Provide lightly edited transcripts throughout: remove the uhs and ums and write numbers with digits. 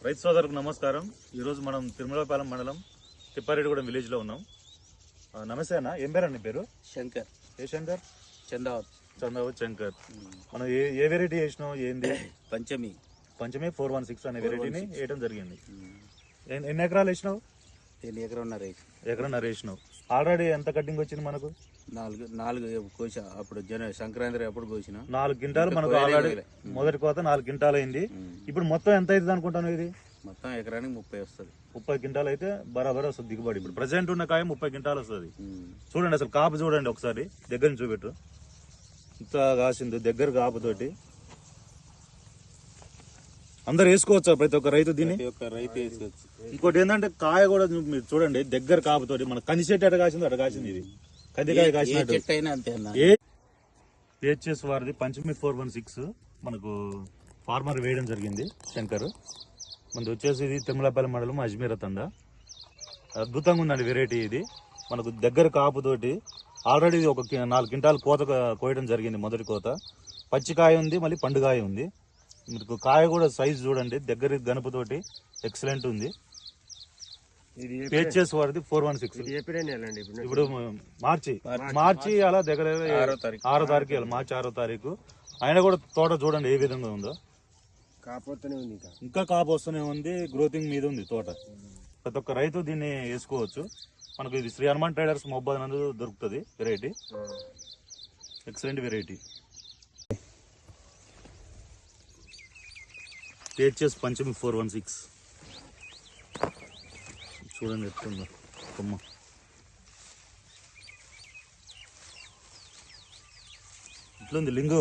రైతు సోదరులకు నమస్కారం. ఈరోజు మనం తిరుమలపాలెం మండలం తిప్పారెడ్డిగూడెం విలేజ్లో ఉన్నాం. నమస్తే అన్న, ఏం పేరు అన్న? పేరు శంకర్. ఏ శంకర్? చందావత్ శంకర్. మనం ఏ వెరైటీ వేసినాం? ఏంది? పంచమి 416 అనే వెరైటీని వేయడం జరిగింది. ఎన్ని ఎకరాలు వేసినావు? ఎకరన్నర వేసినావు. ఆల్రెడీ ఎంత కటింగ్ వచ్చింది మనకు? 4 కోసా. అప్పుడు సంక్రాంతి అప్పుడు కోసిన 4 క్వింటాలు మనకు ఆల్రెడీ. మొదటి కోత 4 క్వింటాలు అయింది. ఇప్పుడు మొత్తం ఎంత అవుతుంది అనుకుంటాను? ఇది మొత్తం ఎకరానికి 30 వస్తుంది. 30 క్వింటాలు అయితే బరాబర్ వస్తుంది దిగుబడి. ఇప్పుడు ప్రజెంట్ ఉన్న కాయ 30 క్వింటాలు వస్తుంది. చూడండి, అసలు కాపు చూడండి ఒకసారి, దగ్గర నుంచి చూపెట్టు. ఇంత కాసింది దగ్గర కాపుతోటి. అందరు వేసుకోవచ్చా? ప్రతి ఒక్క రైతు దీన్ని వేసుకోవచ్చు. ఇంకోటి ఏంటంటే కాయ కూడా మీరు చూడండి, దగ్గర కాపుతోటి. మన కందిచెట్టు ఎట కాసింది అట కాసింది. ఇది కందికాయ కాసినట్టు. పిహెచ్ఎస్ వారిది పంచమి 416 మనకు ఫార్మర్ వేయడం జరిగింది. శంకర్ మనది వచ్చేసి ఇది తిరుమలపాలెం మండలం అజ్మీరా తండ. అద్భుతంగా ఉందండి వెరైటీ ఇది. మనకు దగ్గర కాపుతోటి ఆల్రెడీ ఒక 4 క్వింటాలు కోత కోయడం జరిగింది. మొదటి కోత పచ్చికాయ ఉంది, మళ్ళీ పండుగాయ ఉంది. మీకు కాయ కూడా సైజ్ చూడండి, దగ్గర గనుపుతోటి ఎక్సలెంట్ ఉంది. పిహెచ్ఎస్ వారిది 416. ఇప్పుడు మార్చి అలా దగ్గర 6వ తారీఖు, మార్చి 6వ తారీఖు. అయినా కూడా తోట చూడండి ఏ విధంగా ఉందో. ఇంకా కాపు వస్తూనే ఉంది, గ్రోతింగ్ మీద ఉంది తోట. ప్రతి ఒక్క రైతు దీన్ని వేసుకోవచ్చు. మనకు ఇది శ్రీ హనుమాన్ ట్రేడర్స్ మొబైల్ నందు దొరుకుతుంది వెరైటీ. Excellent variety. పిహెచ్ఎస్ పంచమి 416 చూడండి ఎట్లుందో కొమ్మ. ఇట్లుంది లింగు.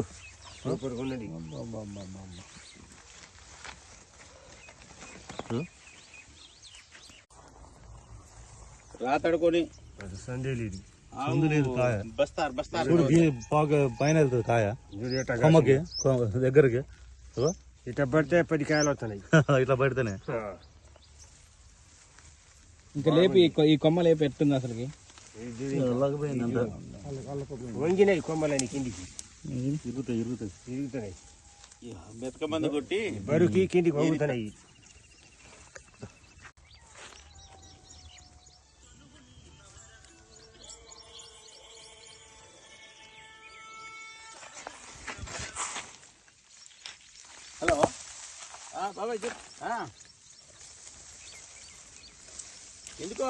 రాతడుకొని పైన వెళ్తుంది కాయ కొమ్మకి దగ్గరికి. ఇట్లా పడితే 10 కాయలు వస్తున్నాయి. ఇట్లా పడితేనే ఇంకా లేపి ఈ కొమ్మ లేపి ఎట్టుంది అసలుకి? వంగినాయి కొమ్మలని కిందికి ఇరుగుతున్నాయి. మెతక మంది కొట్టి బరుకి కిందికి వంగుతున్నాయి. హలో బాబాయ్ ఎందుకో